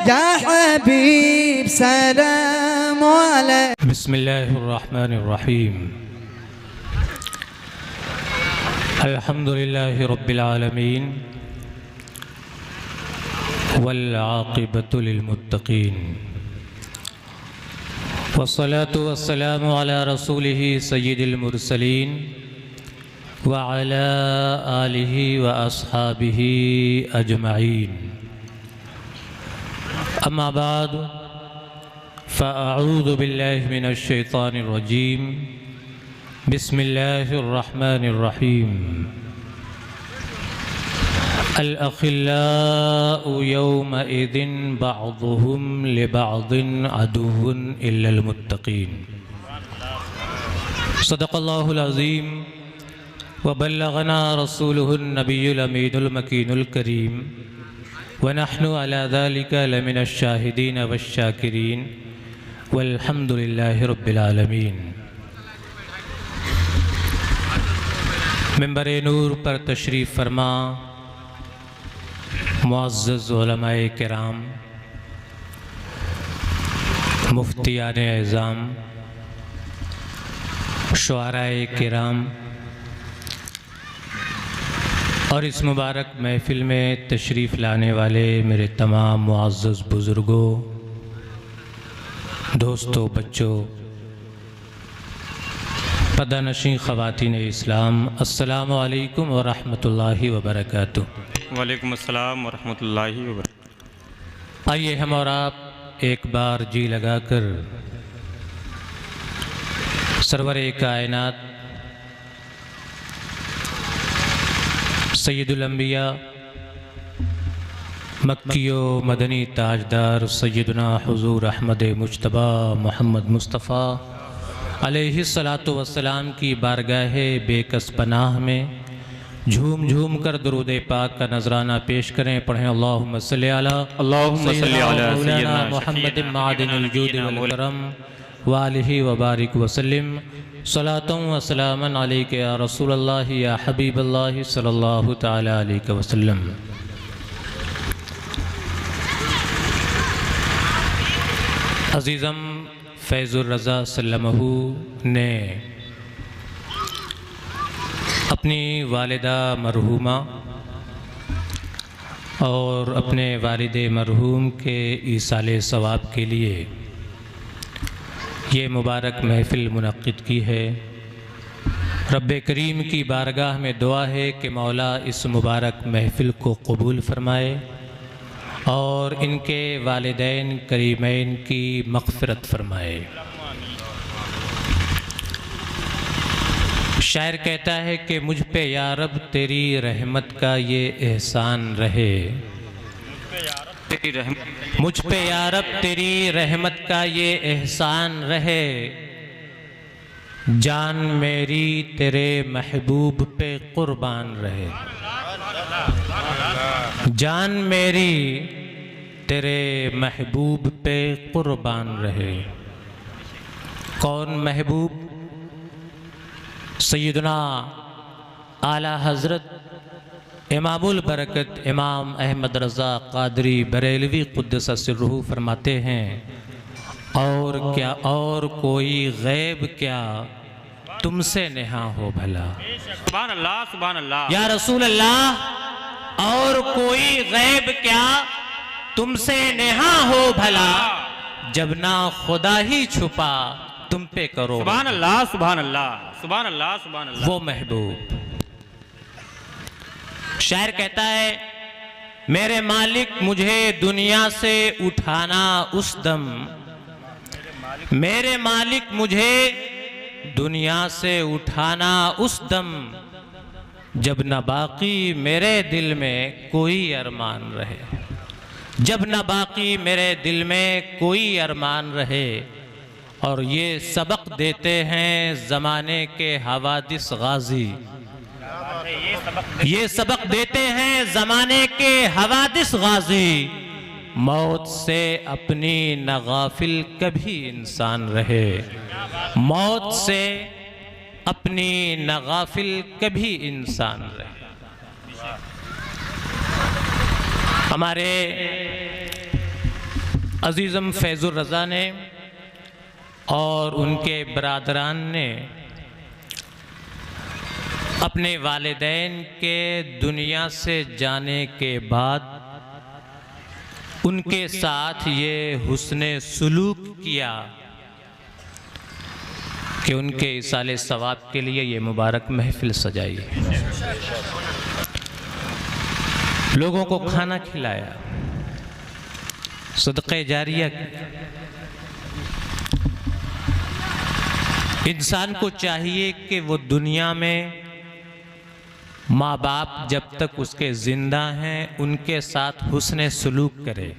या हबीब सलाम अलैक। बिस्मिल्लाहिर्रहमानिर्रहीम। अल्हम्दुलिल्लाहि रब्बिल आलमीन वल आक़िबतु लिल मुत्तक़ीन वस्सलातु वस्सलामु अला रसूलिहि सय्यिदिल मुरसलीन व अला आलिहि व अस्हाबिहि अजमईन। अम्मा बाद फ़अऊज़ु बिल्लाहि मिनश शैतानिर रजीम। बिस्मिल्लाहिर्रहमानिर्रहीम। अल-अख़िल्लाउ यौमइज़िन बअज़ुहुम लिबअज़िन अदुव्वुन इल्लल मुत्तक़ीन। सदक़ल्लाहुल अज़ीम व बल्लगना रसूलुहुन नबियुल अमीनुल मकीनुल करीम व नहनु अला ज़ालिका लमिनश शाहिदीन वश्शाकिरीन वल्हम्दुलिल्लाहि रब्बिल आलमीन। मिंबर नूर पर तशरीफ़ फरमा मुअज़्ज़ज़ उलमाए किराम, मुफ्तियाने एज़ाम, शुआराए किराम और इस मुबारक महफ़िल में तशरीफ़ लाने वाले मेरे तमाम मुअज़्ज़ज़ बुज़ुर्गों, दोस्तों, बच्चों, पदानशीं ख़वातीन इस्लाम, अस्सलामु अलैकुम व रहमतुल्लाहि व बरकातुहू। वालेकुम अस्सलाम व रहमतुल्लाहि व बरकातुहू। आइए हम और आप एक बार जी लगाकर सरवरे कायनात सैयदुल अंबिया मक्कियो मदनी ताजदार सैयदना हुज़ूर अहमद मुज्तबा मोहम्मद मुस्तफ़ा अलैहिस्सलातु वस्सलाम की बारगाह बेकस पनाह में झूम झूम कर दुरूद पाक का नजराना पेश करें। पढ़ें अल्लाहुम्मा सल्ली अला सय्यिदना मुहम्मद मादिनिल जूद वल करम व आलिहि व बारिक व सल्लिम सलातुन व सलामन अलैका या रसूलल्लाह या हबीबल्लाह सल्लल्लाहु तआला अलैहि वसल्लम। अज़ीज़म फैज़ुर रज़ा सल्लमहू ने अपनी वालिदा मरहूमा और अपने वालिद मरहूम के ईसाले सवाब के लिए ये मुबारक महफ़िल मुनक़्क़िद की है। रब्बे करीम की बारगाह में दुआ है कि मौला इस मुबारक महफ़िल को कबूल फ़रमाए और इनके वालिदैन करीमैन की मग़फ़िरत फ़रमाए। शायर कहता है कि मुझ पे या रब तेरी रहमत का ये एहसान रहे, मुझ पे या रब तेरी रहमत का ये एहसान रहे, जान मेरी तेरे महबूब पे कुर्बान रहे, जान मेरी तेरे महबूब पे कुर्बान रहे। कौन महबूब? सैयदना आला हज़रत इमामुल बरकत इमाम अहमद रज़ा क़ादरी बरेलवी क़ुद्दस सिर्रुहू फरमाते हैं, और क्या और कोई गैब क्या तुमसे नेहा हो भला। सुभान अल्लाह, सुभान अल्लाह। या रसूल अल्लाह, और कोई गैब क्या तुमसे नेहा हो भला, जब ना खुदा ही छुपा तुम पे करो। सुभान अल्लाह, सुभान अल्लाह, सुभान अल्लाह, सुभान अल्लाह। वो महबूब। शायर कहता है, मेरे मालिक मुझे दुनिया से उठाना उस दम, मेरे मालिक मुझे दुनिया से उठाना उस दम, जब न बाकी मेरे दिल में कोई अरमान रहे, जब न बाकी मेरे दिल में कोई अरमान रहे। और ये सबक देते हैं ज़माने के हवादिस गाजी, ये सबक देते हैं ज़माने के हवादिस गाजी, मौत से अपनी न गाफिल कभी इंसान रहे, मौत से अपनी न गाफिल कभी इंसान रहे। हमारे अजीज़म फैज़ुर रज़ा ने और उनके बरादरान ने अपने वालिदैन के दुनिया से जाने के बाद उनके साथ ये हुस्ने सुलूक किया कि उनके इसाले सवाब के लिए ये मुबारक महफिल सजाई, लोगों को खाना खिलाया, सदक़े जारिया। इंसान को चाहिए कि वो दुनिया में माँ बाप जब तक उसके जिंदा हैं उनके साथ हुस्ने सुलूक करे,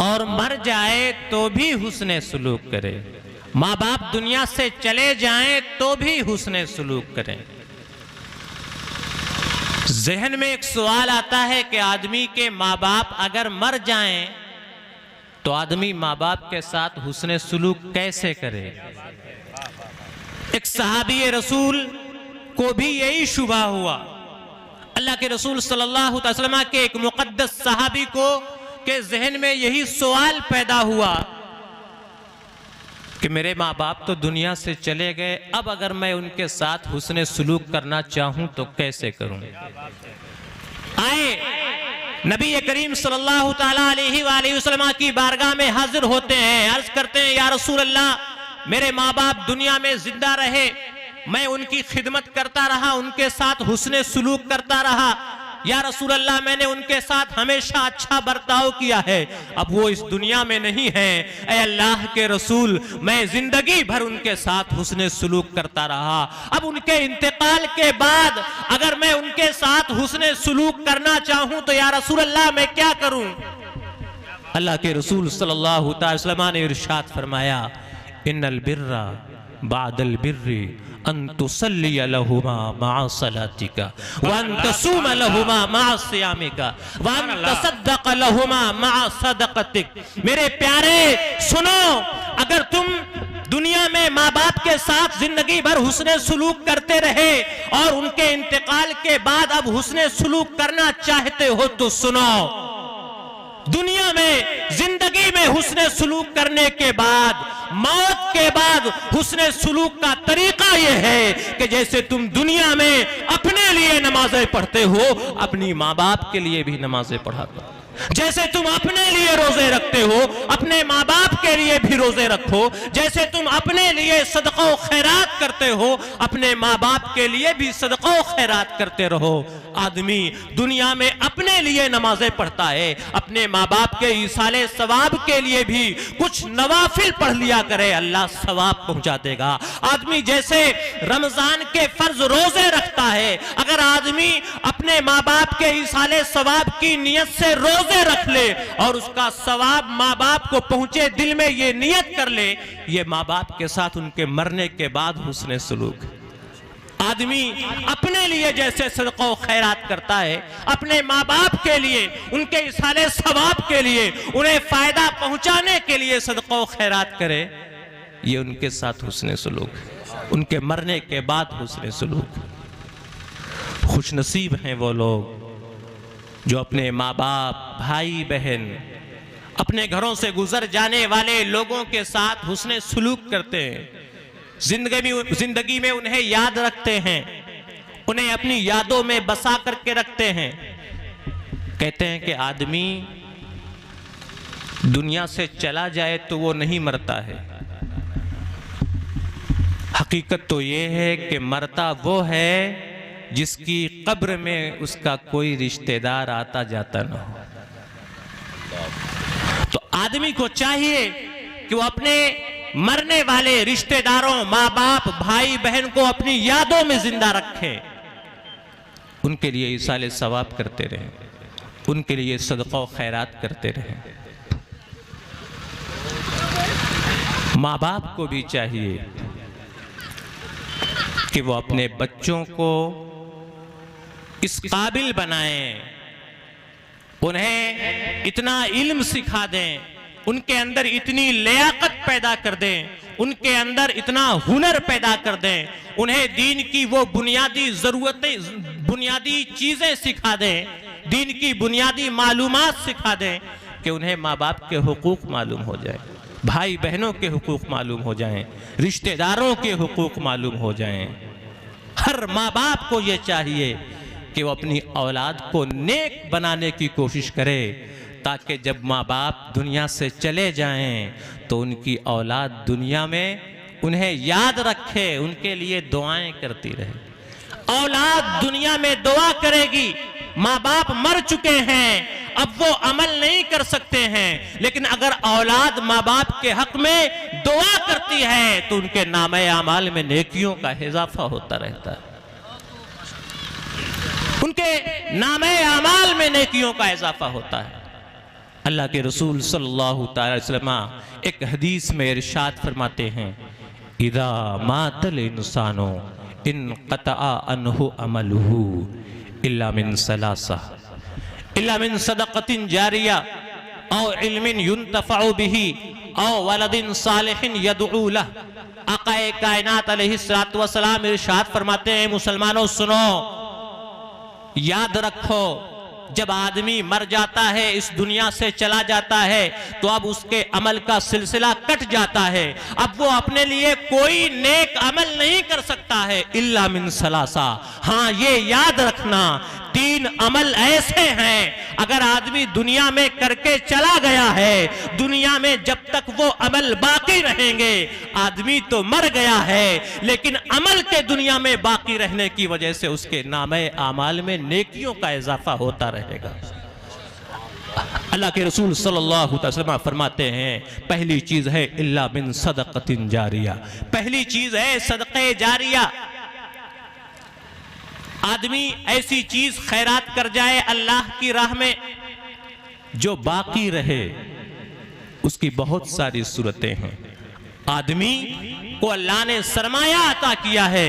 और मर जाए तो भी हुस्ने सुलूक करे। माँ बाप दुनिया से चले जाएं तो भी हुस्ने सुलूक करें। जहन में एक सवाल आता है कि आदमी के माँ बाप अगर मर जाएं तो आदमी माँ बाप के साथ हुस्ने सुलूक कैसे करे। एक सहाबी रसूल को भी यही शुबा हुआ। अल्लाह के रसूल सल्लल्लाहु अलैहि वसल्लम के एक मुक़द्दस सहाबी को के जहन में यही सवाल पैदा हुआ कि मेरे माँ बाप तो दुनिया से चले गए, अब अगर मैं उनके साथ हुस्ने सुलूक करना चाहूं तो कैसे करूं। आए नबी करीम सल्लल्लाहु ताला अलैहि वसल्लम की बारगाह में हाजिर होते हैं, अर्ज करते हैं या रसूल अल्लाह, मेरे माँ बाप दुनिया में जिंदा रहे, मैं उनकी खिदमत करता रहा, उनके साथ हुस्ने सुलूक करता रहा, या रसूल अल्लाह मैंने उनके साथ हमेशा अच्छा बर्ताव किया है, अब वो इस दुनिया में नहीं है, ऐ अल्लाह के रसूल मैं जिंदगी भर उनके साथ हुस्ने सुलूक करता रहा, अब उनके इंतकाल के बाद अगर मैं उनके साथ हुस्ने सुलूक करना चाहूं तो या रसूल अल्लाह मैं क्या करूं। अल्लाह के रसूल सल्लल्लाहु अलैहि वसल्लम ने इरशाद फरमाया, इन्नल बिर्रा बादल बिर्री अन तुसल्ली लहुमा मअ सलातिका व अन तसूम लहुमा मअ सियामिका व अन तसद्दक़ लहुमा मअ सदक़तिक। मेरे प्यारे सुनो, अगर तुम दुनिया में माँ बाप के साथ जिंदगी भर हुस्ने सुलूक करते रहे और उनके इंतकाल के बाद अब हुस्ने सुलूक करना चाहते हो तो सुनो, दुनिया में जिंदगी में हुस्ने सुलूक करने के बाद मौत के बाद हुस्ने सुलूक का तरीका यह है कि जैसे तुम दुनिया में अपने लिए नमाजें पढ़ते हो, अपनी माँ बाप के लिए भी नमाजें पढ़ा करो। जैसे तुम अपने लिए रोजे रखते हो, अपने माँ बाप के लिए भी रोजे रखो। जैसे तुम अपने लिए सदका खैरात करते हो, अपने माँ बाप के लिए भी सदका खैरात करते रहो। आदमी दुनिया में अपने लिए नमाजें पढ़ता है, अपने माँ बाप के इसाले सवाब के लिए भी कुछ नवाफिल पढ़ लिया करे, अल्लाह सवाब पहुंचा देगा। आदमी जैसे रमजान के फर्ज रोजे रखता है, अगर आदमी अपने माँ बाप के इसाले सवाब की नियत से रोजे रख ले और उसका सवाब माँ बाप को पहुंचे, दिल में ये नियत कर ले, ये माँ बाप के साथ उनके मरने के बाद हुस्ने सुलूक। आदमी अपने लिए जैसे सदका खैरात करता है, अपने माँ बाप के लिए, उनके इसाले सवाब के लिए, उन्हें फायदा पहुंचाने के लिए सदका खैरात करे, ये उनके साथ हुस्ने सुलूक। उनके मरने के बाद हुस्ने सुलूक। खुशनसीब हैं वो लोग जो अपने माँ बाप, भाई बहन, अपने घरों से गुजर जाने वाले लोगों के साथ हुस्ने सुलूक करते हैं, जिंदगी में उन्हें याद रखते हैं, उन्हें अपनी यादों में बसा करके रखते हैं। कहते हैं कि आदमी दुनिया से चला जाए तो वो नहीं मरता है, हकीकत तो ये है कि मरता वो है जिसकी कब्र में उसका कोई रिश्तेदार आता जाता न हो। तो आदमी को चाहिए कि वो अपने मरने वाले रिश्तेदारों, माँ बाप, भाई बहन को अपनी यादों में जिंदा रखे, उनके लिए इसाले सवाब करते रहे, उनके लिए सदका खैरात करते रहे। माँ बाप को भी चाहिए कि वो अपने बच्चों को इस काबिल बनाएं, उन्हें इतना इल्म सिखा दें, उनके अंदर इतनी लियाकत पैदा कर दें, उनके अंदर इतना हुनर पैदा कर दें, उन्हें दीन की वो बुनियादी जरूरतें, बुनियादी चीजें सिखा दें, दीन की बुनियादी मालूमात सिखा दें कि उन्हें माँ बाप के हुकूक मालूम हो जाए, भाई बहनों के हुकूक मालूम हो जाएं, रिश्तेदारों के हुकूक मालूम हो जाएं। हर माँ बाप को ये चाहिए कि वो अपनी औलाद को नेक बनाने की कोशिश करे, ताकि जब माँ बाप दुनिया से चले जाएं तो उनकी औलाद दुनिया में उन्हें याद रखे, उनके लिए दुआएं करती रहे। औलाद दुनिया में दुआ करेगी, माँ बाप मर चुके हैं, अब वो अमल नहीं कर सकते हैं, लेकिन अगर औलाद माँ बाप के हक में दुआ करती है तो उनके नामे आमाल में नेकियों का इजाफा होता रहता है, उनके नामे आमाल में नेकियों का इजाफा होता है। अल्लाह के रसूल सल्लल्लाहु अलैहि वसल्लम एक हदीस में इरशाद फरमाते हैं, इदा मातल इंसानो इनक़तअ अन्हु अमलुहु इल्ला मिन सलासा इल्ला मिन सदक़तिन जारिया औ इल्मिन युन्तफ़अु बिही औ वलदिन सालिहिन यदउ लह। आक़ाए कायनात अलैहिस्सलातु वस्सलाम इरशाद फरमाते हैं, मुसलमानों सुनो, याद रखो, जब आदमी मर जाता है, इस दुनिया से चला जाता है, तो अब उसके अमल का सिलसिला कट जाता है। अब वो अपने लिए कोई नेक अमल नहीं कर सकता है इल्ला मिन सलासा। हाँ, ये याद रखना, 3 अमल ऐसे हैं अगर आदमी दुनिया में करके चला गया है, दुनिया में जब तक वो अमल बाकी रहेंगे, आदमी तो मर गया है लेकिन अमल के दुनिया में बाकी रहने की वजह से उसके नामे आमाल में नेकियों का इजाफा होता रहेगा। अल्लाह के रसूल सल्लल्लाहु अलैहि वसल्लम फरमाते हैं, पहली चीज है इल्ला मिन सदक़तिन जारिया, पहली चीज है सदक़े जारिया। आदमी ऐसी चीज खैरात कर जाए अल्लाह की राह में जो बाकी रहे, उसकी बहुत सारी सूरतें हैं। आदमी को अल्लाह ने सरमाया अता किया है,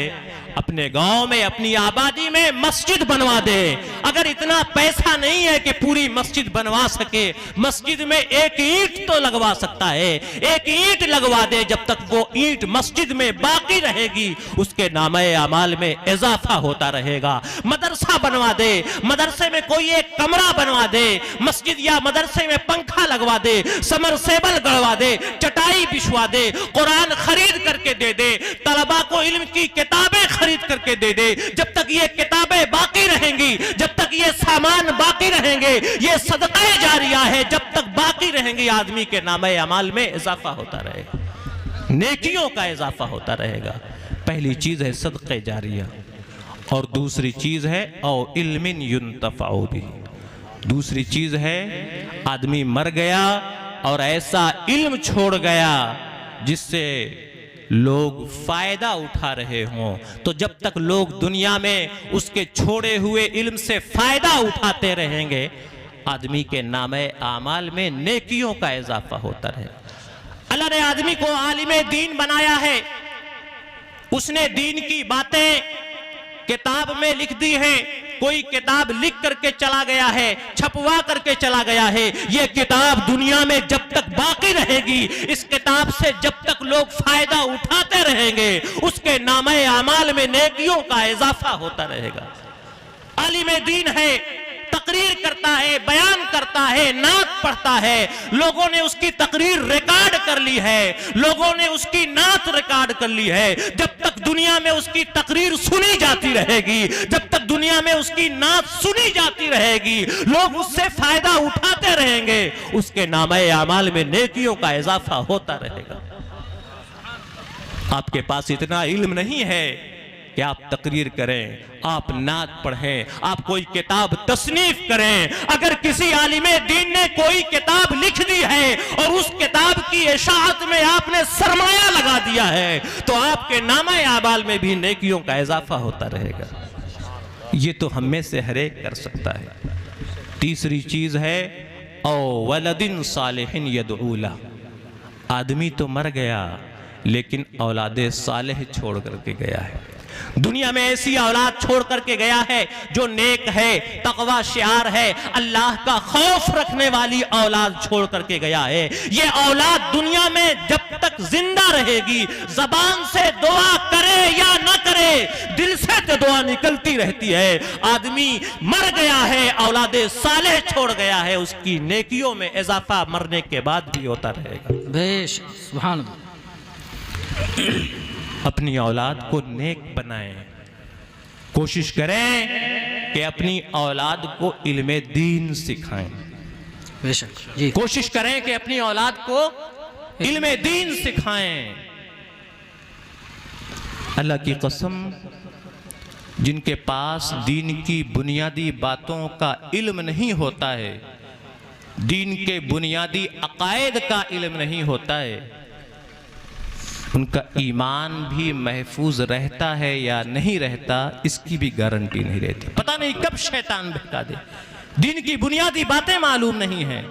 अपने गांव में, अपनी आबादी में मस्जिद बनवा दे। अगर इतना पैसा नहीं है कि पूरी मस्जिद बनवा सके, मस्जिद में एक ईंट तो लगवा सकता है, एक ईंट लगवा दे। जब तक वो ईंट मस्जिद में बाकी रहेगी, उसके नामे अमाल में इजाफा होता रहेगा। मदरसा बनवा दे, मदरसे में कोई एक कमरा बनवा दे, मस्जिद या मदरसे में पंखा लगवा दे, समरसेबल गड़वा दे, चटाई बिछवा दे, कुरान खरीद करके दे दे, तलबा को इल्म की किताबें खरीद करके दे दे। जब तक ये किताबें बाकी रहेंगी, जब तक ये सामान बाकी रहेंगे, ये सदक़े जारिया है, जब तक बाकी रहेंगे, आदमी के नामे अमाल में इजाफा होता रहेगा, नेकियों का इजाफा होता रहेगा। पहली चीज है सदक़े जारिया, और दूसरी चीज है औ इल्मिन युन्तफ़अु बिही। दूसरी चीज है आदमी मर गया और ऐसा इल्म छोड़ गया जिससे लोग फायदा उठा रहे हों। तो जब तक लोग दुनिया में उसके छोड़े हुए इल्म से फायदा उठाते रहेंगे, आदमी के नामे आमाल में नेकियों का इजाफा होता रहे। अल्लाह ने आदमी को आलिमे दीन बनाया है, उसने दीन की बातें किताब में लिख दी हैं। कोई किताब लिख करके चला गया है, छपवा करके चला गया है, ये किताब दुनिया में जब तक बाकी रहेगी, इस किताब से जब तक लोग फायदा उठाते रहेंगे, उसके नामे आमाल में नेकियों का इजाफा होता रहेगा। आलिमे दीन है, तकरीर करता है, बयान करता है, नात पढ़ता है, लोगों ने उसकी तकरीर रिकॉर्ड कर ली है, लोगों ने उसकी नात रिकॉर्ड कर ली है। जब तक दुनिया में उसकी तकरीर सुनी जाती रहेगी, जब तक दुनिया में उसकी नात सुनी जाती रहेगी, लोग उससे फायदा उठाते रहेंगे, उसके नामे आमाल में नेकियों का इजाफा होता रहेगा। आपके पास इतना इल्म नहीं है कि आप तकरीर करें, आप नात पढ़ें, आप कोई किताब तसनीफ करें। अगर किसी आलिमे दीन ने कोई किताब लिख दी है और उस किताब की इशाअत में आपने सरमाया लगा दिया है, तो आपके नामे आमाल में भी नेकियों का इजाफा होता रहेगा। ये तो हम में से हर एक कर सकता है। तीसरी चीज है औ वलदिन सालिहिन यदउ लह। आदमी तो मर गया लेकिन औलादे सालेह छोड़ करके गया है। दुनिया में ऐसी औलाद छोड़ करके गया है जो नेक है, तकवा शियार है, अल्लाह का खौफ रखने वाली औलाद छोड़ करके गया है। ये औलाद दुनिया में जब तक जिंदा रहेगी, जबान से दुआ करे या ना करे, दिल से तो दुआ निकलती रहती है। आदमी मर गया है, औलादे साले छोड़ गया है, उसकी नेकियों में इजाफा मरने के बाद भी होता रहेगा। बेशक, सुभान अल्लाह। अपनी औलाद को नेक बनाएं, कोशिश करें कि अपनी औलाद को इल्मे दीन सिखाएं। बेशक जी, कोशिश करें कि अपनी औलाद को इल्मे दीन सिखाएं। अल्लाह की कसम, जिनके पास दीन की बुनियादी बातों का इल्म नहीं होता है, दीन के बुनियादी अकायद का इल्म नहीं होता है, उनका ईमान भी महफूज रहता है या नहीं रहता, इसकी भी गारंटी नहीं रहती। पता नहीं कब शैतान बहका दे। दीन की बुनियादी बातें मालूम नहीं है,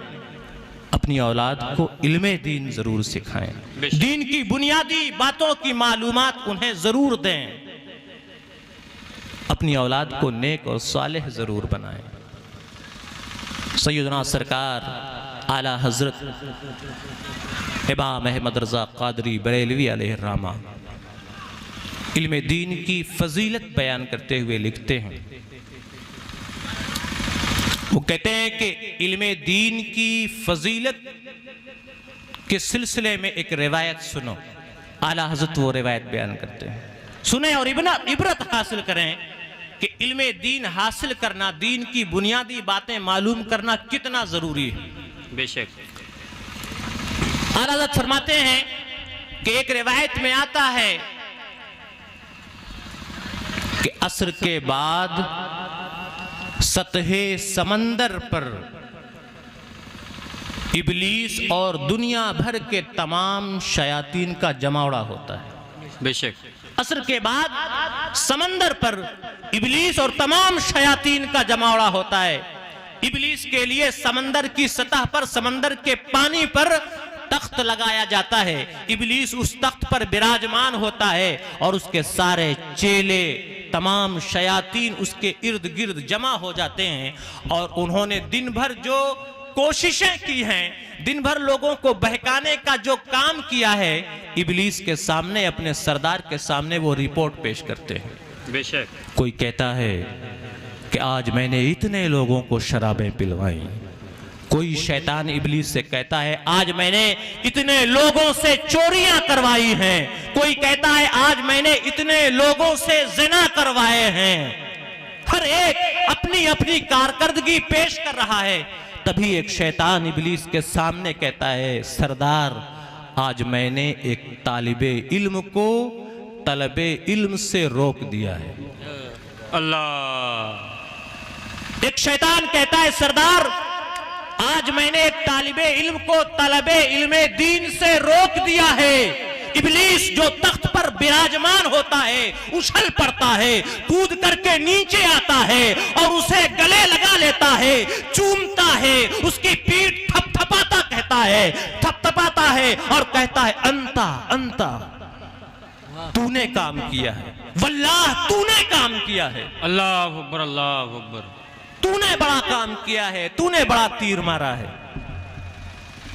अपनी औलाद को इल्मे दीन जरूर सिखाएं, दीन की बुनियादी बातों की मालूमात उन्हें जरूर दें, अपनी औलाद को नेक और सालेह जरूर बनाएं। सैयदना सरकार आला हजरत इमाम अहमद रज़ा क़ादरी बरेलवी अलैहिर्रहमा इल्मे दीन की फजीलत बयान करते हुए लिखते हैं, वो कहते हैं कि इल्मे दीन की फजीलत के सिलसिले में एक रिवायत सुनो। आला हजरत वो रिवायत बयान करते हैं, सुने और इबरत हासिल करें कि इल्मे दीन हासिल करना, दीन की बुनियादी बातें मालूम करना कितना जरूरी है। बेशक। आला हज़रत फरमाते हैं कि एक रिवायत में आता है कि असर के बाद सतहे समंदर पर इबलीस और दुनिया भर के तमाम शयातीन का जमावड़ा होता है। बेशक। असर के बाद समंदर पर इबलीस और तमाम शयातीन का जमावड़ा होता है। इबलीस के लिए समंदर की सतह पर, समंदर के पानी पर तख्त लगाया जाता है। इबलीस उस तख्त पर विराजमान होता है और उसके सारे चेले, तमाम शयातीन उसके इर्द गिर्द जमा हो जाते हैं और उन्होंने दिन भर जो कोशिशें की हैं, दिन भर लोगों को बहकाने का जो काम किया है, इबलीस के सामने, अपने सरदार के सामने वो रिपोर्ट पेश करते हैं। बेशक। कोई कहता है कि आज मैंने इतने लोगों को शराबें पिलवाई, कोई शैतान इबलीस से कहता है आज मैंने इतने लोगों से चोरियां करवाई हैं, कोई कहता है आज मैंने इतने लोगों से ज़िना करवाए हैं। हर एक अपनी अपनी कारकर्दगी पेश कर रहा है। तभी एक शैतान इबलीस के सामने कहता है, सरदार आज मैंने एक तालिबे इल्म को तलबे इल्म से रोक दिया है। अल्लाह। एक शैतान कहता है, सरदार आज मैंने एक तालिबे इल्म को तलबे इल्मे दीन से रोक दिया है। इबलीस जो तख्त पर विराजमान होता है, उछल पड़ता है, कूद करके नीचे आता है और उसे गले लगा लेता है, चूमता है, उसकी पीठ थपथपाता कहता है, थपथपाता है और कहता है अंता अंता, तूने काम किया है, वल्लाह तूने काम किया है, अल्लाह अकबर, अल्लाह अकबर, तूने बड़ा काम किया है, तूने बड़ा तीर मारा है।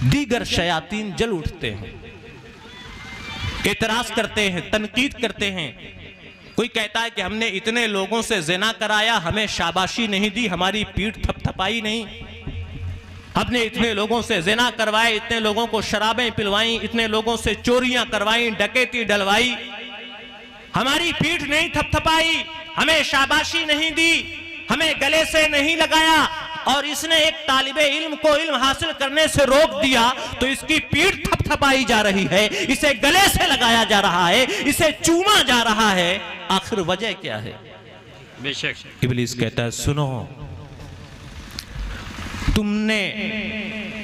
दीगर शयातीन जल उठते हैं, एतराज करते हैं, तनकीद करते हैं। कोई कहता है कि हमने इतने लोगों से ज़िना कराया, हमें शाबाशी नहीं दी, हमारी पीठ थपथपाई नहीं। हमने इतने लोगों से ज़िना करवाए, इतने लोगों को शराबें पिलवाई, इतने लोगों से चोरियां करवाई, डकैती डलवाई, हमारी पीठ नहीं थपथपाई, हमें शाबाशी नहीं दी, हमें गले से नहीं लगाया और इसने एक तालिबे इल्म को इल्म हासिल करने से रोक दिया, तो इसकी पीठ थपथपाई जा रही है, इसे गले से लगाया जा रहा है, इसे चूमा जा रहा है। आखिर वजह क्या है? बेशक। इब्लीस कहता है, सुनो,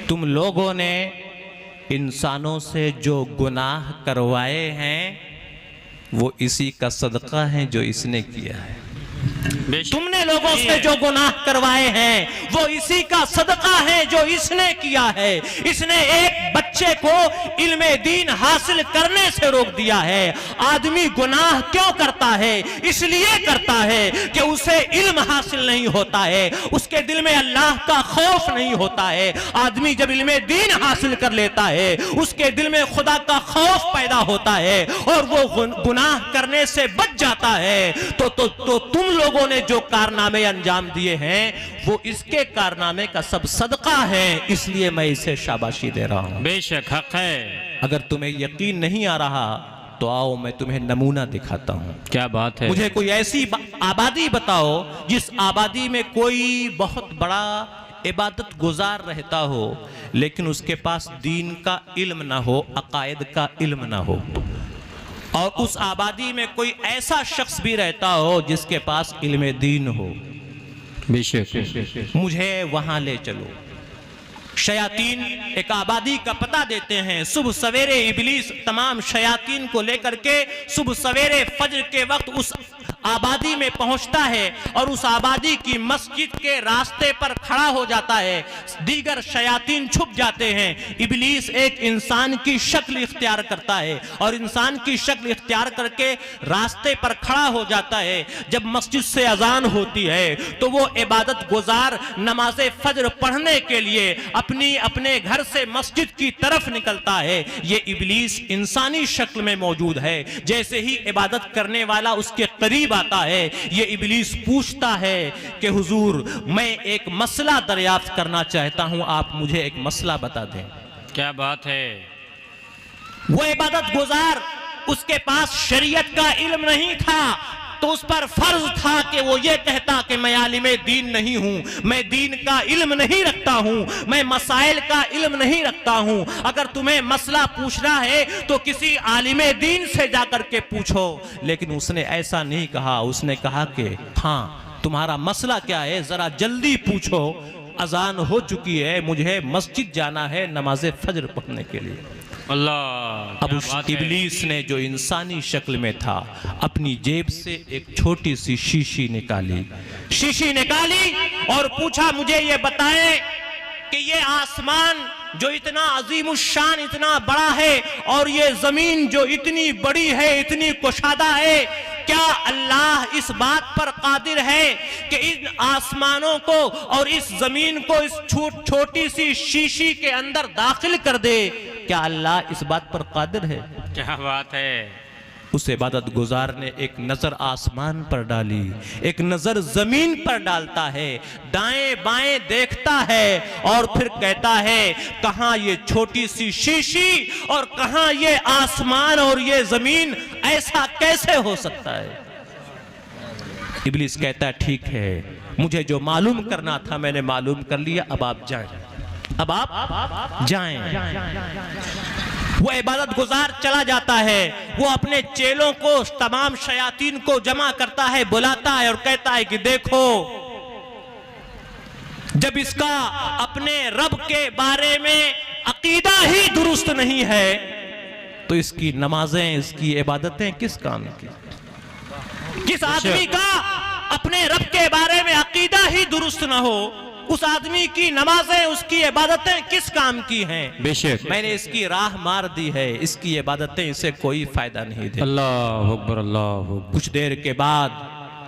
तुम लोगों ने इंसानों से जो गुनाह करवाए हैं वो इसी का सदका है जो इसने किया है। तुमने लोगों से जो गुनाह करवाए हैं वो इसी का सदका है जो इसने किया है। इसने एक बच्चे को इल्मे दीन हासिल करने से रोक दिया है। आदमी गुनाह क्यों करता है? इसलिए करता है कि उसे इल्म हासिल नहीं होता है, उसके दिल में अल्लाह का खौफ नहीं होता है। आदमी जब इल्मे दीन हासिल कर लेता है उसके दिल में खुदा का खौफ पैदा होता है और वो गुनाह करने से बच जाता है। तो तुम लोगों ने जो कारनामे अंजाम दिए हैं वो इसके कारनामे का सब सदका है, इसलिए मैं इसे शाबाशी दे रहा हूं। बेशक हक है। अगर तुम्हें यकीन नहीं आ रहा तो आओ मैं तुम्हें नमूना दिखाता हूं। क्या बात है। मुझे कोई ऐसी आबादी बताओ जिस आबादी में कोई बहुत बड़ा इबादत गुजार रहता हो लेकिन उसके पास दीन का इल्म ना हो, अकायद का इल्म ना हो, और उस आबादी में कोई ऐसा शख्स भी रहता हो जिसके पास इल्म दीन हो। बेशक मुझे वहां ले चलो। शयातीन एक आबादी का पता देते हैं। सुबह सवेरे इबलीस तमाम शयातीन को लेकर के सुबह सवेरे फज्र के वक्त उस आबादी में पहुंचता है और उस आबादी की मस्जिद के रास्ते पर खड़ा हो जाता है। दीगर शयातीन छुप जाते हैं। इबलीस एक इंसान की शक्ल इख्तियार करता है और इंसान की शक्ल इख्तियार करके रास्ते पर खड़ा हो जाता है। जब मस्जिद से अजान होती है तो वो इबादत गुजार नमाज़े फज्र पढ़ने के लिए अपने घर से मस्जिद की तरफ निकलता है। ये इबलीस इंसानी शक्ल में मौजूद है। जैसे ही इबादत करने वाला उसके करीब आता है ये इबलीस पूछता है कि हुजूर मैं एक मसला दरियाफ्त करना चाहता हूं, आप मुझे एक मसला बता दें। क्या बात है। वो इबादत गुजार उसके पास शरीयत का इल्म नहीं था तो उस पर फर्ज था कि वो ये कहता कि मैं आलिमे दीन नहीं हूं, मैं दीन का इल्म नहीं रखता हूं, मैं मसाइल का इल्म नहीं रखता हूं। अगर तुम्हें मसला पूछना है तो किसी आलिमे दीन से जाकर के पूछो। लेकिन उसने ऐसा नहीं कहा। उसने कहा कि हाँ तुम्हारा मसला क्या है, जरा जल्दी पूछो, अजान हो चुकी है, मुझे मस्जिद जाना है नमाज़े फज्र पढ़ने के लिए। अल्लाह। अब उस इबलीस ने जो इंसानी शक्ल में था अपनी जेब से एक छोटी सी शीशी निकाली और पूछा मुझे ये बताएं कि ये आसमान जो इतना अजीमुशान इतना बड़ा है और ये जमीन जो इतनी बड़ी है इतनी कुशादा है, क्या अल्लाह इस बात पर कादिर है कि इन आसमानों को और इस जमीन को इस छोटी सी शीशी के अंदर दाखिल कर दे? क्या अल्लाह इस बात पर कादिर है? क्या बात है। उस इबादत गुजार ने एक नजर आसमान पर डाली, एक नजर जमीन पर डालता है, दाएं बाएं देखता है और फिर कहता है कहां ये छोटी सी शीशी और कहां ये आसमान और ये जमीन, ऐसा कैसे हो सकता है? इब्लिस कहता है ठीक है, मुझे जो मालूम करना था मैंने मालूम कर लिया, अब आप जाएं, अब आप जाएं। वो इबादत गुजार चला जाता है। वो अपने चेलों को तमाम शयातीन को जमा करता है, बुलाता है और कहता है कि देखो जब इसका अपने रब के बारे में अकीदा ही दुरुस्त नहीं है तो इसकी नमाजें इसकी इबादतें किस काम की? किस आदमी का अपने रब के बारे में अकीदा ही दुरुस्त ना हो उस आदमी की नमाजें उसकी इबादतें किस काम की हैं? बेशक मैंने इसकी राह मार दी है, इसकी इबादतें इसे कोई फायदा नहीं दे। अल्लाह अकबर अल्लाह अकबर। कुछ देर के बाद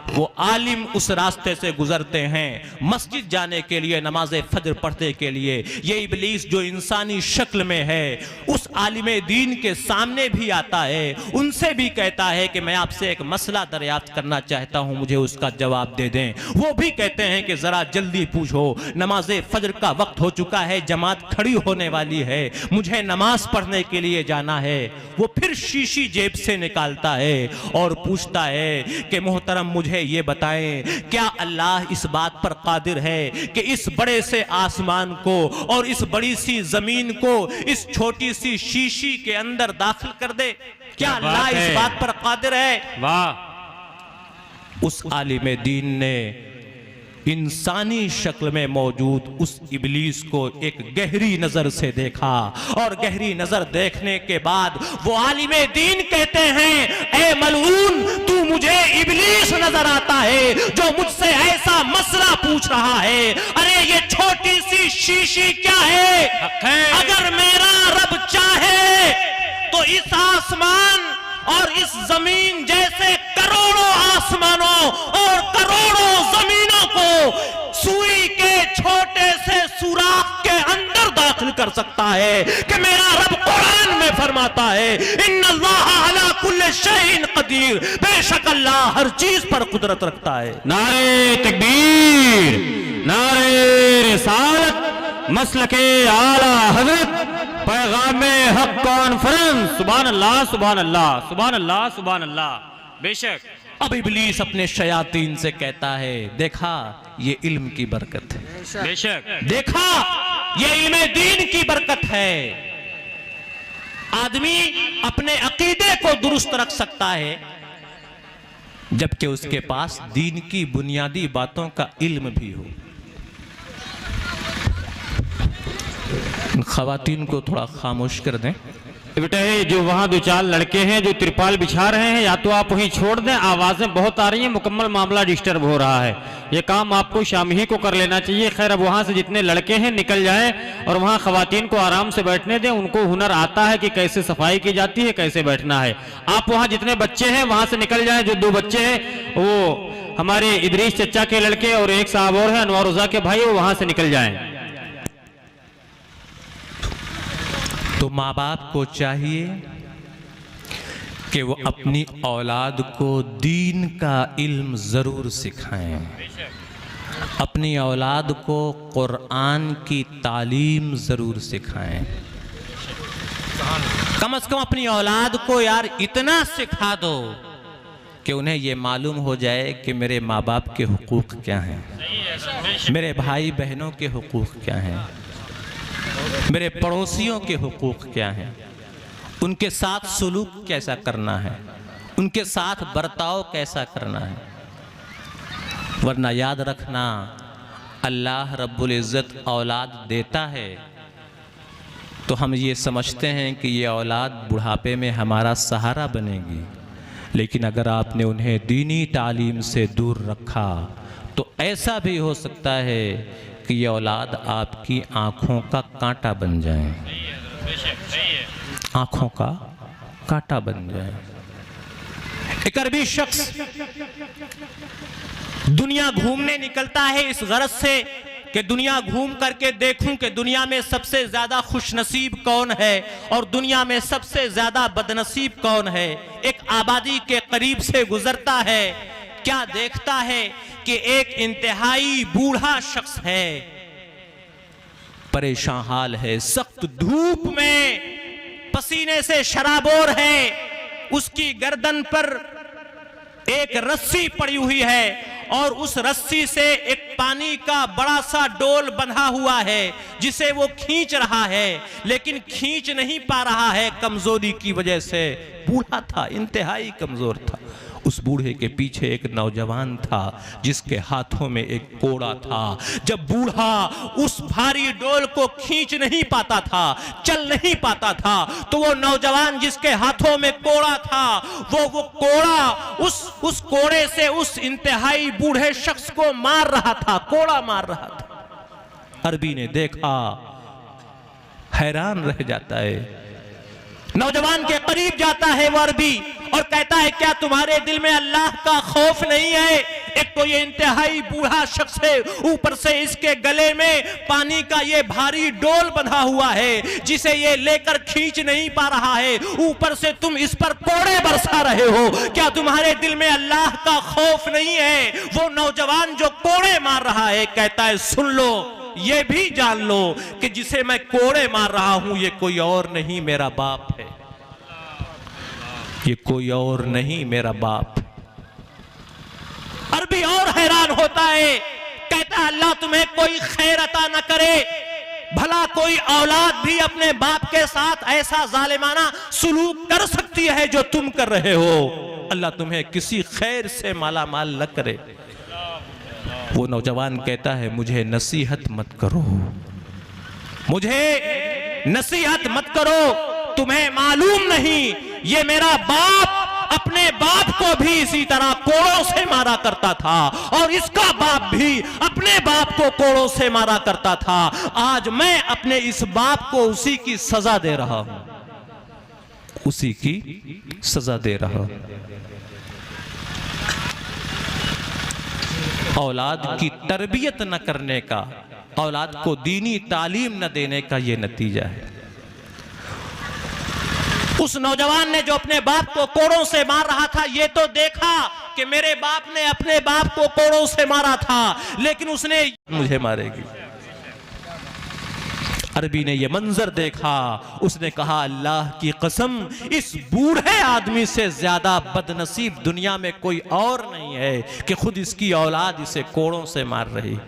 वो आलिम उस रास्ते से गुजरते हैं मस्जिद जाने के लिए, नमाज़े फज्र पढ़ने के लिए। ये इब्लीस जो इंसानी शक्ल में है उस आलिमे दीन के सामने भी आता है, उनसे भी कहता है कि मैं आपसे एक मसला दरियाफ्त करना चाहता हूं, मुझे उसका जवाब दे दें। वो भी कहते हैं कि जरा जल्दी पूछो, नमाज़े फज्र का वक्त हो चुका है, जमात खड़ी होने वाली है, मुझे नमाज पढ़ने के लिए जाना है। वो फिर शीशी जेब से निकालता है और पूछता है कि मोहतरम मुझे ये बताएं, क्या अल्लाह इस बात पर कादिर है कि इस बड़े से आसमान को और इस बड़ी सी जमीन को इस छोटी सी शीशी के अंदर दाखिल कर दे? क्या अल्लाह इस बात पर कादिर है? वाह। उस आलिम दीन ने इंसानी शक्ल में मौजूद उस इब्लीस को एक गहरी नजर से देखा, और गहरी नजर देखने के बाद वो आलिमे दीन कहते हैं, ए मलऊन, तू मुझे इब्लीस नजर आता है जो मुझसे ऐसा मसला पूछ रहा है। अरे ये छोटी सी शीशी क्या है? अगर मेरा रब चाहे तो इस आसमान और इस जमीन जैसे करोड़ों आसमानों और करोड़ों जमीनों को सुई के छोटे से सुराख के अंदर दाखिल कर सकता है। कि मेरा रब कुरान में फरमाता है, इन्नल्लाह अला कुल्लि शैइन कदीर, बेशक अल्लाह हर चीज पर कुदरत रखता है। नारे तकबीर, नारे रिसालत, मसलके आला हजरत, पैगामे हक कॉन्फ्रेंस। सुभान अल्लाह, सुभान अल्लाह, सुभान अल्लाह, सुभान अल्लाह। बेशक अब इब्लीस अपने शयातीन से कहता है, देखा ये इल्म की बरकत है, बेशक देखा ये इल्म दीन की बरकत है। आदमी अपने अकीदे को दुरुस्त रख सकता है जबकि उसके पास दीन की बुनियादी बातों का इल्म भी हो। खवातीन को थोड़ा खामोश कर दें। बेटा जो वहाँ दो चार लड़के हैं जो तिरपाल बिछा रहे हैं, या तो आप वहीं छोड़ दें, आवाजें बहुत आ रही हैं, मुकम्मल मामला डिस्टर्ब हो रहा है। ये काम आपको शाम ही को कर लेना चाहिए। खैर अब वहाँ से जितने लड़के हैं निकल जाएं और वहाँ खवातीन को आराम से बैठने दें। उनको हुनर आता है कि कैसे सफाई की जाती है, कैसे बैठना है। आप वहाँ जितने बच्चे हैं वहाँ से निकल जाएं। जो दो बच्चे हैं वो हमारे इदरीस चचा के लड़के और एक साहब और है अनवर रज़ा के भाई, वो वहाँ से निकल जाएं। तो माँ बाप को चाहिए कि वो अपनी औलाद को दीन का इल्म जरूर सिखाएं, अपनी औलाद को कुरान की तालीम जरूर सिखाएं। कम से कम अपनी औलाद को यार इतना सिखा दो कि उन्हें ये मालूम हो जाए कि मेरे माँ बाप के हुकूक क्या हैं, मेरे भाई बहनों के हुकूक क्या हैं, मेरे पड़ोसियों के हुकूक क्या हैं, उनके साथ सुलूक कैसा करना है, उनके साथ बर्ताव कैसा करना है। वरना याद रखना, अल्लाह रब्बुल इज़्ज़त औलाद देता है तो हम ये समझते हैं कि ये औलाद बुढ़ापे में हमारा सहारा बनेगी, लेकिन अगर आपने उन्हें दीनी तालीम से दूर रखा तो ऐसा भी हो सकता है कि ये औलाद आपकी आंखों का कांटा बन जाए, आंखों का कांटा बन जाए। एक अरबी शख्स दुनिया घूमने निकलता है इस गरज से कि दुनिया घूम करके देखूं कि दुनिया में सबसे ज्यादा खुशनसीब कौन है और दुनिया में सबसे ज्यादा बदनसीब कौन है। एक आबादी के करीब से गुजरता है, क्या देखता है कि एक इंतहाई बूढ़ा शख्स है, परेशान हाल है, सख्त धूप में पसीने से शराबोर है, उसकी गर्दन पर एक रस्सी पड़ी हुई है और उस रस्सी से एक पानी का बड़ा सा डोल बंधा हुआ है जिसे वो खींच रहा है, लेकिन खींच नहीं पा रहा है कमजोरी की वजह से। बूढ़ा था, इंतहाई कमजोर था। उस बूढ़े के पीछे एक नौजवान था जिसके हाथों में एक कोड़ा था। जब बूढ़ा उस भारी डोल को खींच नहीं पाता था, चल नहीं पाता था, तो वो नौजवान जिसके हाथों में कोड़ा था वो कोड़ा उस कोड़े से उस इंतहाई बूढ़े शख्स को मार रहा था, कोड़ा मार रहा था। अरबी ने देखा, हैरान रह जाता है। नौजवान के करीब जाता है वो अरबी और कहता है, क्या तुम्हारे दिल में अल्लाह का खौफ नहीं है? एक तो ये इंतहाई बूढ़ा शख्स है, ऊपर से इसके गले में पानी का ये भारी डोल बंधा हुआ है जिसे ये लेकर खींच नहीं पा रहा है, ऊपर से तुम इस पर कोड़े बरसा रहे हो। क्या तुम्हारे दिल में अल्लाह का खौफ नहीं है? वो नौजवान जो कोड़े मार रहा है कहता है, सुन लो, ये भी जान लो कि जिसे मैं कोड़े मार रहा हूं ये कोई और नहीं, मेरा बाप है। ये कोई और नहीं, मेरा बाप। अरबी और हैरान होता है, कहता अल्लाह तुम्हें कोई खैर अता न करे, भला कोई औलाद भी अपने बाप के साथ ऐसा जालिमाना सुलूक कर सकती है जो तुम कर रहे हो? अल्लाह तुम्हें किसी खैर से माला माल न करे। वो नौजवान कहता है मुझे नसीहत मत करो, मुझे नसीहत मत करो, तुम्हें मालूम नहीं ये मेरा बाप अपने बाप को भी इसी तरह कोड़ों से मारा करता था और इसका बाप भी अपने बाप को कोड़ों से मारा करता था। आज मैं अपने इस बाप को उसी की सजा दे रहा हूं, उसी की सजा दे रहा हूं। औलाद की तरबियत न करने का, औलाद को दीनी तालीम न देने का यह नतीजा है। उस नौजवान ने जो अपने बाप को कोड़ों से मार रहा था, ये तो देखा कि मेरे बाप ने अपने बाप को कोड़ों से मारा था, लेकिन उसने मुझे मारेगी। अरबी ने यह मंजर देखा, उसने कहा अल्लाह की कसम इस बूढ़े आदमी से ज्यादा बदनसीब दुनिया में कोई और नहीं है कि खुद इसकी औलाद इसे कोड़ों से मार रही।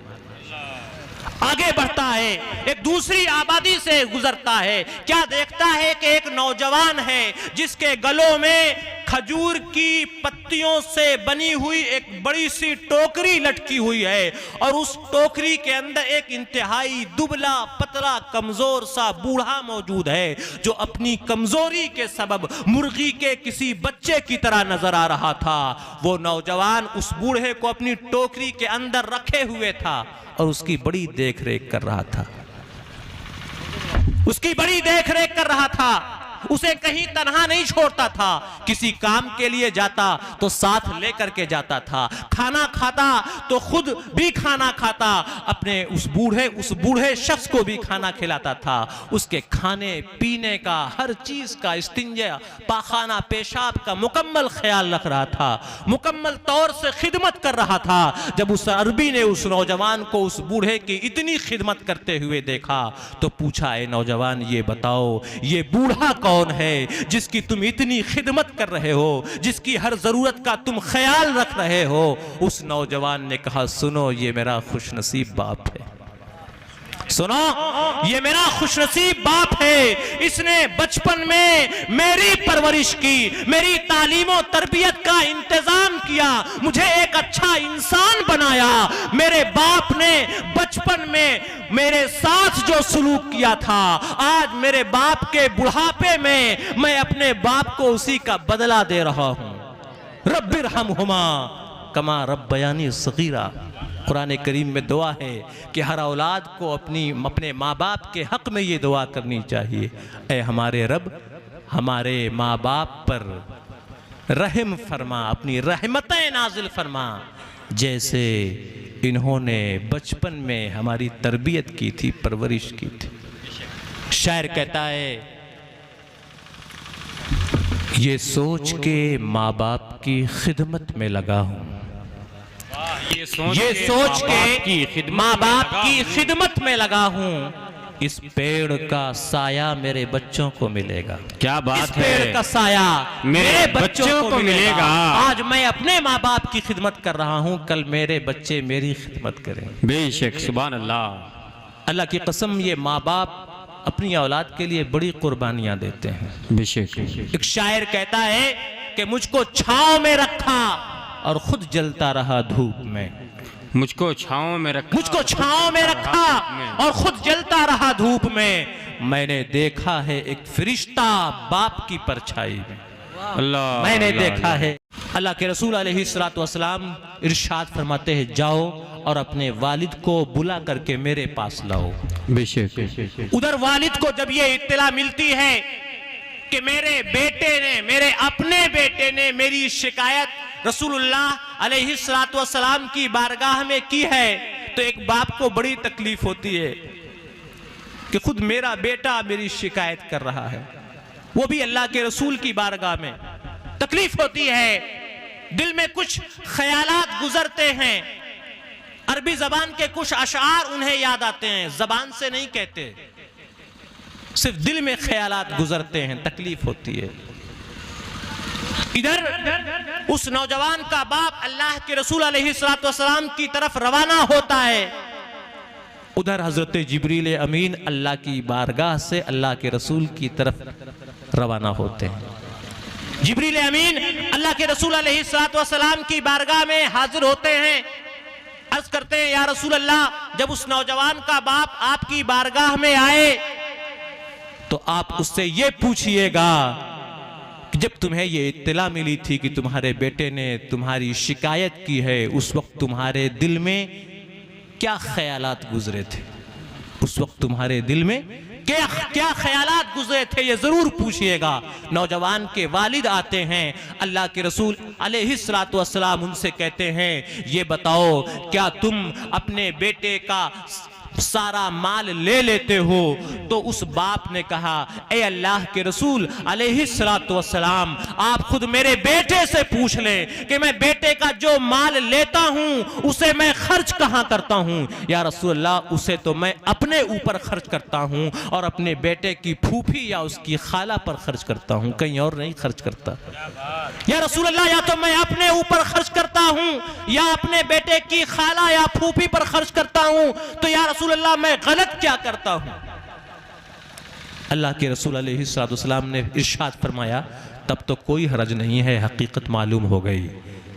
आगे बढ़ता है, एक दूसरी आबादी से गुजरता है, क्या देखता है कि एक नौजवान है जिसके गलों में खजूर की पत्तियों से बनी हुई एक बड़ी सी टोकरी लटकी हुई है और उस टोकरी के अंदर एक इंतहाई दुबला पतला कमजोर सा बूढ़ा मौजूद है जो अपनी कमजोरी के सबब मुर्गी के किसी बच्चे की तरह नजर आ रहा था। वो नौजवान उस बूढ़े को अपनी टोकरी के अंदर रखे हुए था और उसकी बड़ी देख रेख कर रहा था, उसकी बड़ी देख रेख कर रहा था। उसे कहीं तन्हा नहीं छोड़ता था, किसी काम के लिए जाता तो साथ लेकर के जाता था, खाना खाता तो खुद भी खाना खाता, अपने उस बूढ़े शख्स को भी खाना खिलाता था। उसके खाने पीने का, हर चीज का, इस्तिंजा, पाखाना, पेशाब का मुकम्मल ख्याल रख रहा था, मुकम्मल तौर से खिदमत कर रहा था। जब उस अरबी ने उस नौजवान को उस बूढ़े की इतनी खिदमत करते हुए देखा तो पूछा, ए नौजवान ये बताओ ये बूढ़ा कौन है जिसकी तुम इतनी खिदमत कर रहे हो, जिसकी हर जरूरत का तुम ख्याल रख रहे हो? उस नौजवान ने कहा, सुनो ये मेरा खुशनसीब बाप है, सुनो ये मेरा खुशनसीब बाप है। इसने बचपन में मेरी परवरिश की, मेरी तालीम और तरबियत का इंतजाम किया, मुझे एक अच्छा इंसान बनाया। मेरे बाप ने बचपन में मेरे साथ जो सलूक किया था, आज मेरे बाप के बुढ़ापे में मैं अपने बाप को उसी का बदला दे रहा हूं। रब्बिरहमहुमा कमा रब्बयानी सगीरा। कुरान करीम में दुआ है कि हर औलाद को अपने माँ बाप के हक में ये दुआ करनी चाहिए, ऐ हमारे रब हमारे माँ बाप पर रहम फरमा, अपनी रहमतें नाजिल फरमा, जैसे इन्होंने बचपन में हमारी तरबियत की थी, परवरिश की थी। शायर कहता है, ये सोच के माँ बाप की खिदमत में लगा हूँ, ये सोच के माँ बाप की खिदमत में लगा हूँ, इस पेड़ का साया मेरे बच्चों को मिलेगा। क्या बात है, पेड़ का साया मेरे बच्चों को मिलेगा। आज मैं अपने माँ बाप की खिदमत कर रहा हूँ, कल मेरे बच्चे मेरी खिदमत करें। बेशक, सुभान अल्लाह। अल्लाह की कसम, ये माँ बाप अपनी औलाद के लिए बड़ी कुर्बानियां देते हैं। बेशक। एक शायर कहता है कि मुझको छांव में रखा और खुद जलता रहा धूप में, मुझको छांव में रखा और खुद जलता रहा धूप में। मैंने देखा है एक फरिश्ता बाप की परछाई में, अल्लाह मैंने देखा है। अल्लाह के रसूल अलैहिस्सलातु वस्सलाम इरशाद फरमाते हैं, जाओ और अपने वालिद को बुला करके मेरे पास लाओ। बेशक। उधर वालिद को जब ये इत्तला मिलती है कि मेरे बेटे ने, मेरे अपने बेटे ने मेरी शिकायत रसूलुल्लाह अलैहिस्सलातु वस्सलाम की बारगाह में की है, तो एक बाप को बड़ी तकलीफ होती है कि खुद मेरा बेटा मेरी शिकायत कर रहा है, वो भी अल्लाह के रसूल की बारगाह में। तकलीफ होती है, दिल में कुछ ख्यालात गुजरते हैं, अरबी जबान के कुछ अशार उन्हें याद आते हैं, जबान से नहीं कहते, सिर्फ दिल में ख्यालात गुजरते हैं, तकलीफ होती है। इधर उस नौजवान का बाप अल्लाह के रसूल अलैहिस्सलातु वस्सलाम की तरफ रवाना होता है, उधर हजरत जिब्रील अमीन अल्लाह की बारगाह से अल्लाह के रसूल की तरफ रवाना होते हैं। जिब्रील अमीन अल्लाह के रसूल अलैहिस्सलातु वस्सलाम की बारगाह में हाजिर होते हैं। अर्ज करते हैं या रसूल अल्लाह, जब उस नौजवान का बाप आपकी बारगाह में आए तो आप उससे ये पूछिएगा कि जब तुम्हें ये इत्तला मिली थी कि तुम्हारे बेटे ने तुम्हारी शिकायत की है, उस वक्त तुम्हारे दिल में क्या ख्यालात गुजरे थे? उस वक्त तुम्हारे दिल में क्या ख्यालात गुजरे थे, ये जरूर पूछिएगा। नौजवान के वालिद आते हैं, अल्लाह के रसूल अलैहिस्सलातु वस्सलाम उनसे कहते हैं, ये बताओ क्या तुम अपने बेटे का सारा माल ले लेते हो? तो उस बाप ने कहा, ए अल्लाह के रसूल अलैहिस्सलातु वस्सलाम, आप खुद मेरे बेटे से पूछ लें कि मैं बेटे का जो माल लेता हूं उसे मैं खर्च कहां करता हूं। या रसूल अल्लाह, उसे तो मैं अपने ऊपर खर्च करता हूं और अपने बेटे की फूफी या उसकी खाला पर खर्च करता हूं, कहीं और नहीं खर्च करता। या रसूल अल्लाह, या तो मैं अपने ऊपर खर्च करता हूं या अपने बेटे की खाला या फूफी पर खर्च करता हूं, तो या रसूल अल्लाह मैं गलत क्या करता हूं? अल्लाह के रसूल अलैहिस्सलातु वस्सलाम ने इरशाद फरमाया, तब तो कोई हरज नहीं है, हकीकत मालूम हो गई।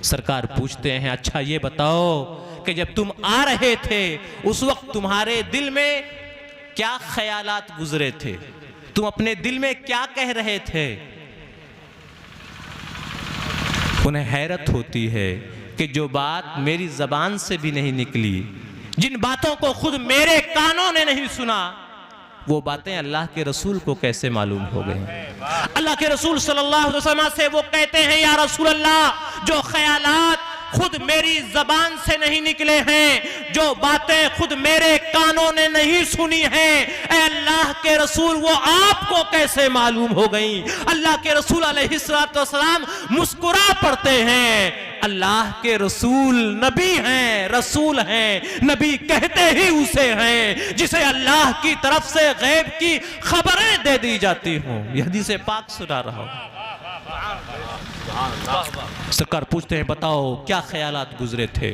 सरकार पूछते हैं, अच्छा ये बताओ कि जब तुम आ रहे थे उस वक्त तुम्हारे दिल में क्या ख्यालात गुजरे थे? तुम अपने दिल में क्या कह रहे थे? उन्हें हैरत होती है कि जो बात मेरी जबान से भी नहीं निकली, जिन बातों को खुद मेरे कानों ने नहीं सुना, वो बातें अल्लाह के रसूल को कैसे मालूम हो गई। अल्लाह के रसूल सल्लल्लाहु अलैहि वसल्लम से वो कहते हैं, या रसूल अल्लाह, जो ख्यालात खुद मेरी जबान से नहीं निकले हैं, जो बातें खुद मेरे कानों ने नहीं सुनी हैं, ऐ अल्लाह के रसूल वो आपको कैसे मालूम हो गई? अल्लाह के रसूल अलैहिस्सलातु वस्सलाम मुस्कुरा पड़ते हैं। अल्लाह के रसूल नबी हैं, रसूल हैं, नबी कहते ही उसे हैं जिसे अल्लाह की तरफ से गैब की खबरें दे दी जाती हों। यह हदीस पाक सुना रहा हूं। सरकार पूछते हैं, बताओ क्या ख्यालात गुजरे थे?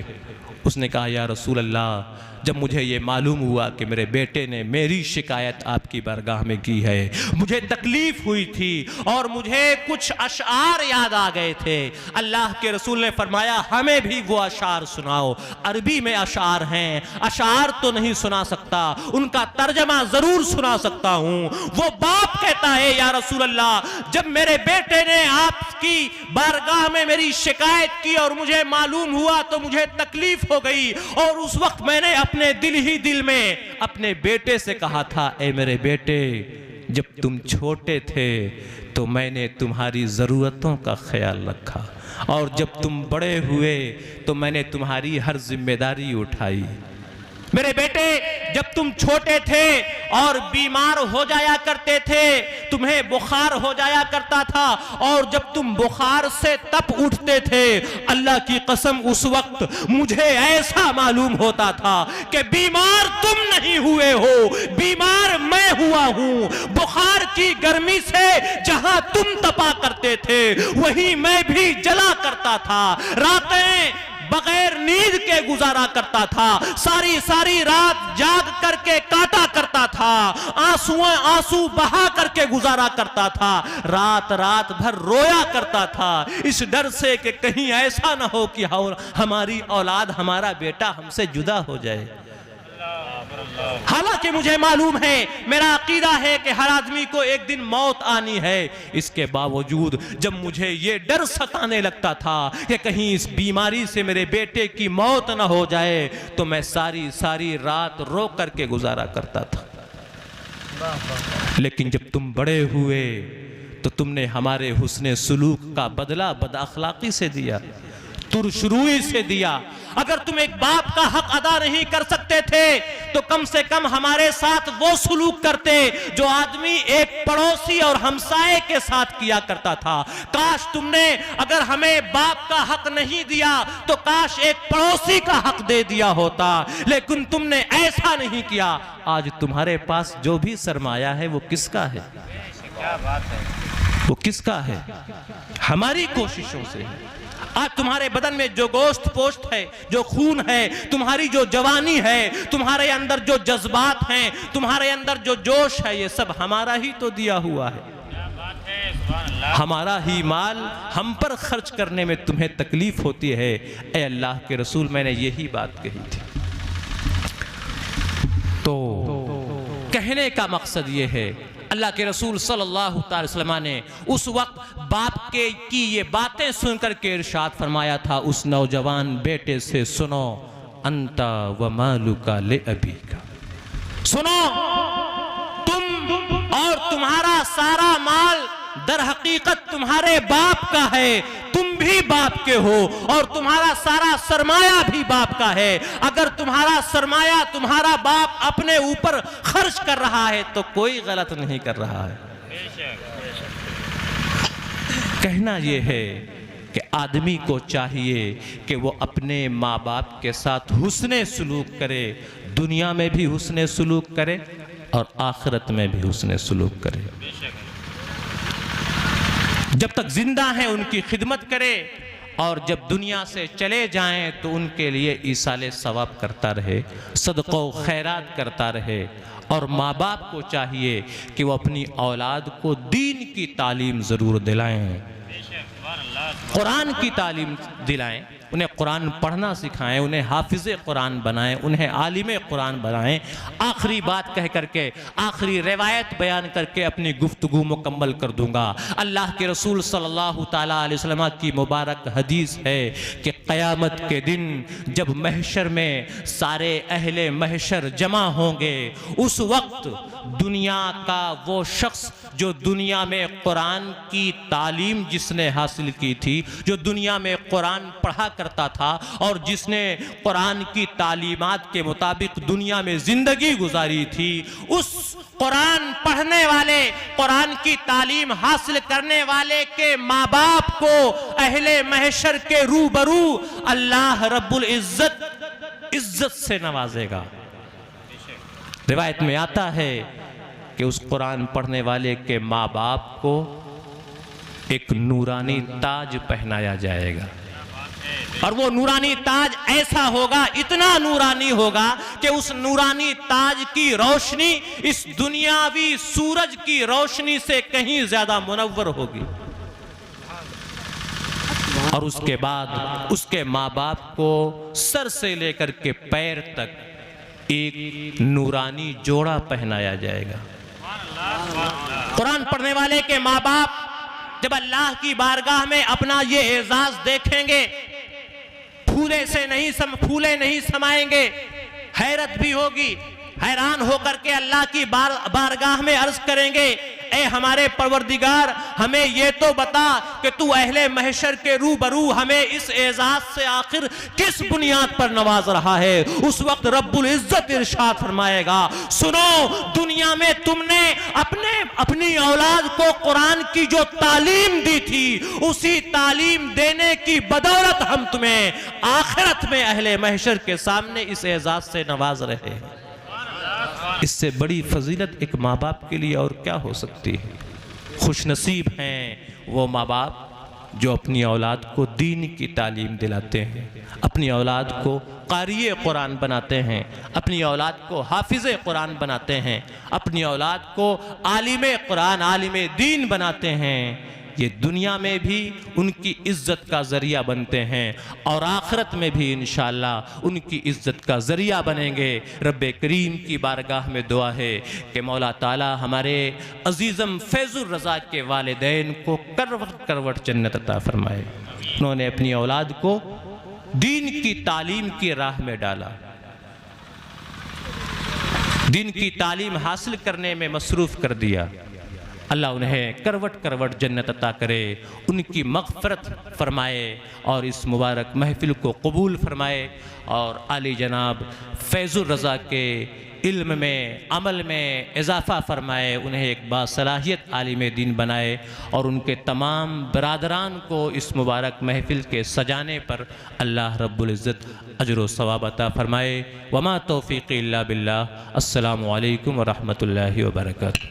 उसने कहा, या रसूल अल्लाह, जब मुझे ये मालूम हुआ कि मेरे बेटे ने मेरी शिकायत आपकी बारगाह में की है, मुझे तकलीफ हुई थी और मुझे कुछ अशआर याद आ गए थे। अल्लाह के रसूल ने फरमाया, हमें भी वो अशआर सुनाओ। अरबी में अशआर हैं, अशआर तो नहीं सुना सकता, उनका तर्जमा जरूर सुना सकता हूं। वो बाप कहता है, या रसूल अल्लाह, जब मेरे बेटे ने आपकी बारगाह में मेरी शिकायत की और मुझे मालूम हुआ तो मुझे तकलीफ हो गई, और उस वक्त मैंने अपने दिल ही दिल में अपने बेटे से कहा था, ए मेरे बेटे, जब तुम छोटे थे तो मैंने तुम्हारी ज़रूरतों का ख्याल रखा, और जब तुम बड़े हुए तो मैंने तुम्हारी हर जिम्मेदारी उठाई। मेरे बेटे, जब तुम छोटे थे और बीमार हो जाया करते थे, तुम्हें बुखार हो जाया करता था, और जब तुम बुखार से तप उठते थे, अल्लाह की कसम उस वक्त मुझे ऐसा मालूम होता था कि बीमार तुम नहीं हुए हो, बीमार मैं हुआ हूं। बुखार की गर्मी से जहां तुम तपा करते थे वहीं मैं भी जला करता था। रातें बगैर नींद के गुजारा करता था, सारी सारी रात जाग करके काटा करता था, आंसू बहा करके गुजारा करता था, रात रात भर रोया करता था, इस डर से कि कहीं ऐसा ना हो कि हमारी औलाद, हमारा बेटा हमसे जुदा हो जाए। हालांकि मुझे मालूम है, मेरा अकीदा है कि हर आदमी को एक दिन मौत आनी है, इसके बावजूद जब मुझे ये डर सताने लगता था कि कहीं इस बीमारी से मेरे बेटे की मौत ना हो जाए, तो मैं सारी सारी रात रो करके गुजारा करता था। लेकिन जब तुम बड़े हुए तो तुमने हमारे हुस्ने सुलूक का बदला बदअखलाकी से दिया, तुरशुरूई से दिया। अगर तुम एक बाप का हक अदा नहीं कर सकते थे तो कम से कम हमारे साथ वो सुलूक करते जो आदमी एक पड़ोसी और हमसाये के साथ किया करता था। काश तुमने अगर हमें बाप का हक नहीं दिया तो काश एक पड़ोसी का हक दे दिया होता, लेकिन तुमने ऐसा नहीं किया। आज तुम्हारे पास जो भी सरमाया है वो किसका है? क्या बात है? वो किसका है? हमारी कोशिशों से। आज तुम्हारे बदन में जो गोश्त पोस्ट है, जो खून है, तुम्हारी जो जवानी है, तुम्हारे अंदर जो जज्बात हैं, तुम्हारे अंदर जो जोश है, ये सब हमारा ही तो दिया हुआ है। हमारा ही माल हम पर खर्च करने में तुम्हें तकलीफ होती है। ए अल्लाह के रसूल, मैंने यही बात कही थी। तो कहने का मकसद ये है, अल्लाह के रसूल सल्लल्लाहु अलैहि वसल्लम ने उस वक्त बाप के की ये बातें सुनकर के इरशाद फरमाया था उस नौजवान बेटे से, सुनो अंता व मालुका ले अबीका, सुनो तुम और तुम्हारा सारा माल दर हकीकत तुम्हारे बाप का है, तुम भी बाप के हो और तुम्हारा सारा सरमाया भी बाप का है। अगर तुम्हारा सरमाया तुम्हारा बाप अपने ऊपर खर्च कर रहा है तो कोई गलत नहीं कर रहा है। कहना यह है कि आदमी को चाहिए कि वो अपने माँ बाप के साथ हुस्ने सुलूक करे, दुनिया में भी हुस्ने सुलूक करे और आखिरत में भी हुस्ने सुलूक करे। जब तक जिंदा हैं उनकी खिदमत करे और जब दुनिया से चले जाएं तो उनके लिए ईसाले सवाब करता रहे, सदक़ो खैरात करता रहे। और माँ बाप को चाहिए कि वो अपनी औलाद को दीन की तालीम ज़रूर दिलाएं, कुरान की तालीम दिलाएं, उन्हें कुरान पढ़ना सिखाएं, उन्हें हाफिज़े कुरान बनाएं, उन्हें आलिमे कुरान बनाएं। आखिरी बात कह करके, आखिरी रिवायत बयान करके अपनी गुफ्तगू मुकम्मल कर दूंगा। अल्लाह के रसूल सल्लल्लाहु ताला अलैहि वसल्लम की मुबारक हदीस है कि क़यामत के दिन जब महशर में सारे अहले महशर जमा होंगे, उस वक्त दुनिया का वो शख्स जो दुनिया में कुरान की तालीम जिसने हासिल की थी, जो दुनिया में कुरान पढ़ा करता था और जिसने कुरान की तालीमात के मुताबिक दुनिया में जिंदगी गुजारी थी, उस कुरान पढ़ने वाले, कुरान की तालीम हासिल करने वाले के माँ बाप को अहले महशर के रूबरू अल्लाह रब्बुल इज्जत से नवाजेगा। रिवायत में आता है कि उस कुरान पढ़ने वाले के माँ बाप को एक नूरानी ताज पहनाया जाएगा और वो नूरानी ताज ऐसा होगा, इतना नूरानी होगा कि उस नूरानी ताज की रोशनी इस दुनियावी सूरज की रोशनी से कहीं ज्यादा मुनव्वर होगी। और उसके बाद उसके माँ बाप को सर से लेकर के पैर तक एक नूरानी जोड़ा पहनाया जाएगा। कुरान पढ़ने वाले के माँ बाप जब अल्लाह की बारगाह में अपना ये एजाज देखेंगे, फूले नहीं समाएंगे, हैरत भी होगी, हैरान होकर के अल्लाह की बारगाह में अर्ज करेंगे, ए हमारे परवरदिगार, हमें ये तो बता कि तू अहले महशर के रूबरू हमें इस एजाज से आखिर किस बुनियाद पर नवाज रहा है। उस वक्त रब्बुल इज्जत इरशाद फरमाएगा, सुनो दुनिया में तुमने अपनी औलाद को कुरान की जो तालीम दी थी, उसी तालीम देने की बदौलत हम तुम्हें आखिरत में अहले महशर के सामने इस एजाज से नवाज रहे हैं। इससे बड़ी फजीलत एक माँ बाप के लिए और क्या हो सकती है। खुशनसीब हैं वो माँ बाप जो अपनी औलाद को दीन की तालीम दिलाते हैं, अपनी औलाद को क़ारिए कुरान बनाते हैं, अपनी औलाद को हाफिज़े कुरान बनाते हैं, अपनी औलाद को आलिमे कुरान, आलिमे दीन बनाते हैं। ये दुनिया में भी उनकी इज्जत का ज़रिया बनते हैं और आखिरत में भी इंशाअल्लाह उनकी इज्जत का ज़रिया बनेंगे। रब्बे करीम की बारगाह में दुआ है कि मौला ताला हमारे अजीज़म फैज़ुर रज़ा के वालिदैन को करवट करवट जन्नत अता फरमाए। उन्होंने अपनी औलाद को दीन की तालीम की राह में डाला, दीन की तालीम हासिल करने में मसरूफ़ कर दिया। अल्लाह उन्हें करवट करवट जन्नत अता करे, उनकी मग़फ़िरत फरमाए और इस मुबारक महफ़िल को कबूल फरमाए और आली जनाब फैज़ुर रज़ा के इल्म में, अमल में इजाफ़ा फरमाए, उन्हें एक बासलाहियत आलिम दीन बनाए और उनके तमाम बरादरान को इस मुबारक महफ़िल के सजाने पर अल्लाह रब्बुल इज़्ज़त अजर व सवाब अता फरमाए। वमा तौफ़ीक़ी इल्ला बिल्लाह। अस्सलामु अलैकुम व रहमतुल्लाहि व बरकातुहू।